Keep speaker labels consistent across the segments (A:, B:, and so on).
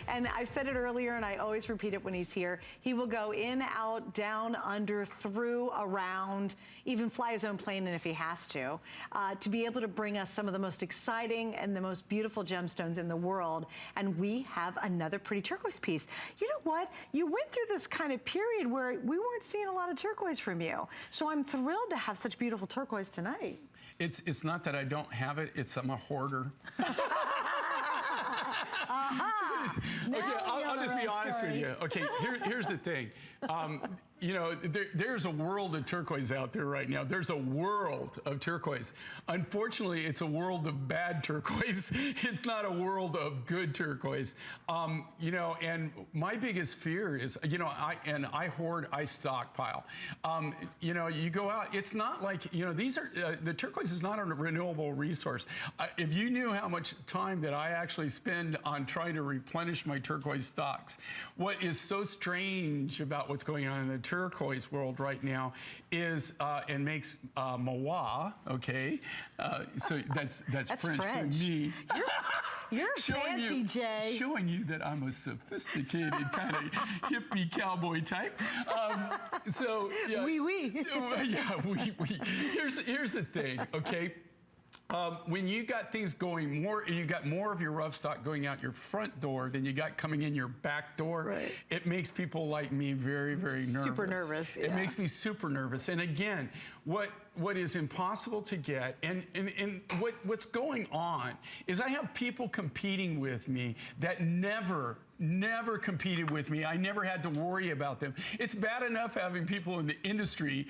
A: And I've said it earlier, and I always repeat it when he's here. He will go in, out, down, under, through, around, even fly his own plane in if he has to be able to bring us some of the most exciting and the most beautiful gemstones in the world. And we have another pretty turquoise piece. You know what? You went through this kind of period where we weren't seeing a lot of turquoise from you. So I'm thrilled to have such beautiful turquoise tonight.
B: It's not that I don't have it, it's I'm a hoarder. Okay, I'll just be honest with you. Okay, here's the thing. You know, there's a world of turquoise out there right now. There's a world of turquoise. Unfortunately, it's a world of bad turquoise. It's not a world of good turquoise. You know, and my biggest fear is, you know, I hoard, I stockpile. You know, you go out, it's not like, you know, these are, the turquoise is not a renewable resource. If you knew how much time that I actually spend on trying to replenish my turquoise stocks, what is so strange about what's going on in the turquoise world right now is, and makes moi, okay? So that's French for me.
A: You're fancy, Jay.
B: Showing you that I'm a sophisticated kind of hippie cowboy type. So yeah,
A: oui.
B: Yeah, oui. Here's the thing, okay? When you got things going more, and you got more of your rough stock going out your front door than you got coming in your back door, right, it makes people like me very, very nervous.
A: Super nervous, yeah.
B: It makes me super nervous. And again, what is impossible to get, and what's going on is I have people competing with me that never competed with me. I never had to worry about them. It's bad enough having people in the industry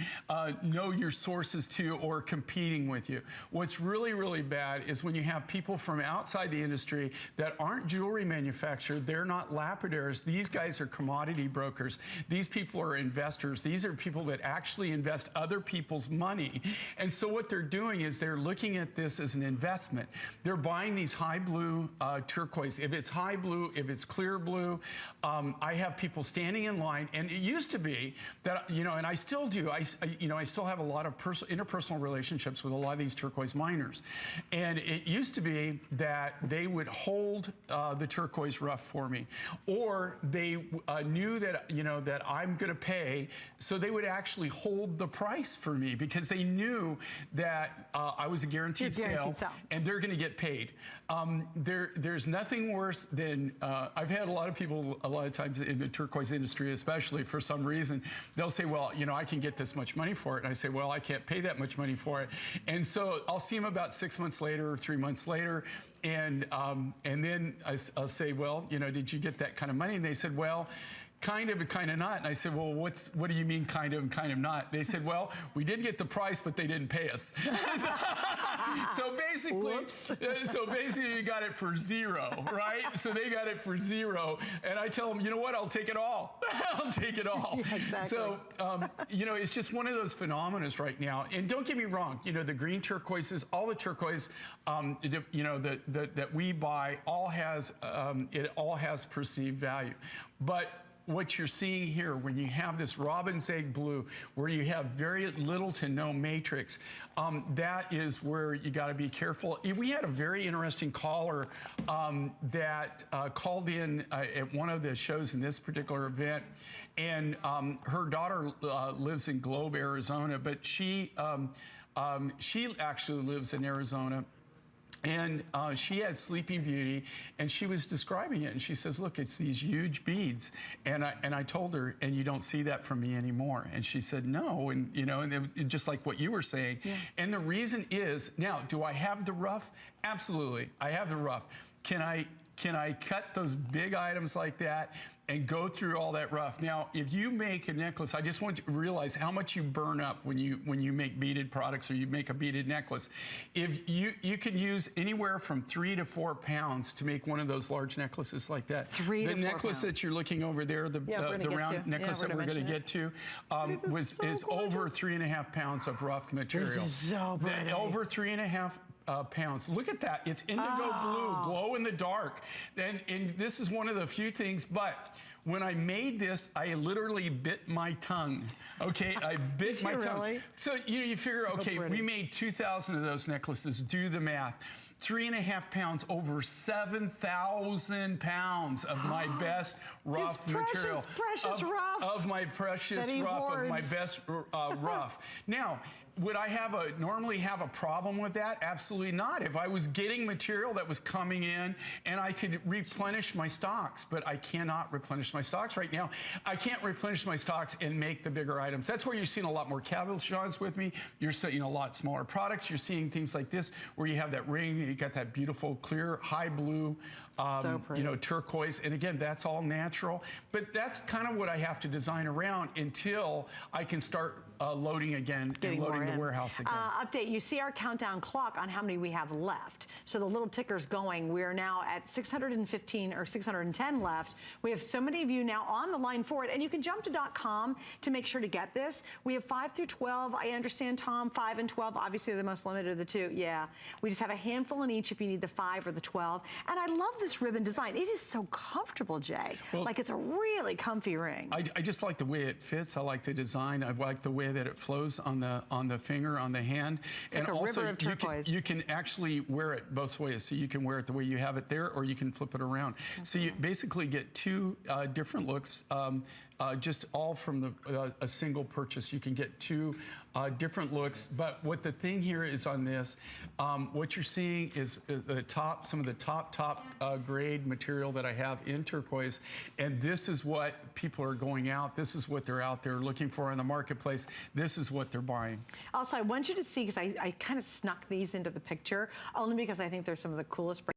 B: know your sources too, or competing with you. What's really, really bad is when you have people from outside the industry that aren't jewelry manufacturers, they're not lapidaries. These guys are commodity brokers. These people are investors. These are people that actually invest other people's money. And so what they're doing is they're looking at this as an investment. They're buying these high blue turquoise. If it's high blue, if it's clear blue, I have people standing in line, and it used to be that, you know, and I still do, I still have a lot of interpersonal relationships with a lot of these turquoise miners. And it used to be that they would hold the turquoise rough for me, or they knew that, you know, that I'm gonna pay, so they would actually hold the price for me because they knew that I was a guaranteed sale, and they're gonna get paid. There's nothing worse than, I've had a lot of people, a lot of times in the turquoise industry, especially, for some reason, they'll say, well, you know, I can get this much money for it. And I say, well, I can't pay that much money for it. And so I'll see them about 6 months later or 3 months later. And then I'll say, well, you know, did you get that kind of money? And they said, well, kind of, but kind of not. And I said, well, what do you mean kind of and kind of not? They said, well, we did get the price, but they didn't pay us. So basically you got it for zero, right? So they got it for zero. And I tell them, you know what, I'll take it all. I'll take it all.
A: Yeah, exactly.
B: So, you know, it's just one of those phenomena right now. And don't get me wrong, you know, the green turquoises, all the turquoise, you know, that we buy, all has, it all has perceived value. But what you're seeing here, when you have this robin's egg blue, where you have very little to no matrix, that is where you got to be careful. We had a very interesting caller that called in at one of the shows in this particular event, and her daughter lives in Globe, Arizona, but she actually lives in Arizona. And she had Sleeping Beauty, and she was describing it, and she says, look, it's these huge beads. And I told her, and you don't see that from me anymore. And she said, no, and you know, and it, just like what you were saying. Yeah. And the reason is, now, do I have the rough? Absolutely, I have the rough. Can I cut those big items like that and go through all that rough? Now, if you make a necklace, I just want you to realize how much you burn up when you make beaded products, or you make a beaded necklace. If you can use anywhere from 3 to 4 pounds to make one of those large necklaces like that.
A: 3 to 4
B: The necklace
A: pounds
B: that you're looking over there, the round necklace that we're going to get to, is over 3.5 pounds of rough material.
A: This is so pretty.
B: Over 3.5 pounds. Look at that. It's indigo blue, glow in the dark. And this is one of the few things, but when I made this, I literally bit my tongue. Okay, I bit my tongue. Really? So you figure, okay, we made 2,000 of those necklaces. Do the math. 3.5 pounds, over 7,000 pounds of my best rough material.
A: Precious rough.
B: Of my precious rough, of my best rough. Now, would I normally have a problem with that? Absolutely not. If I was getting material that was coming in and I could replenish my stocks, but I cannot replenish my stocks right now. I can't replenish my stocks and make the bigger items. That's where you're seeing a lot more cabochons with me. You're seeing a lot smaller products. You're seeing things like this where you have that ring, you got that beautiful clear high blue,
A: so pretty.
B: you know, turquoise. And again, that's all natural. But that's kind of what I have to design around until I can start loading again and loading the warehouse again.
A: Update, you see our countdown clock on how many we have left. So the little ticker's going. We're now at 615 or 610 left. We have so many of you now on the line for it. And you can jump to .com to make sure to get this. We have 5 through 12. I understand, Tom, 5 and 12, obviously the most limited of the two. Yeah. We just have a handful in each if you need the 5 or the 12. And I love this ribbon design. It is so comfortable, Jay. Well, like it's a really comfy ring.
B: I just like the way it fits. I like the design. I like the way that it flows on the finger, on the hand.
A: It's and like a also river of turquoise.
B: You can actually wear it both ways. So you can wear it the way you have it there, or you can flip it around. So you basically get 2 different looks, just all from a single purchase. You can get 2 different looks. But what the thing here is on this, what you're seeing is some of the top grade material that I have in turquoise. And this is what people are going out. This is what they're out there looking for in the marketplace. This is what they're buying.
A: Also, I want you to see, because I kind of snuck these into the picture, only because I think they're some of the coolest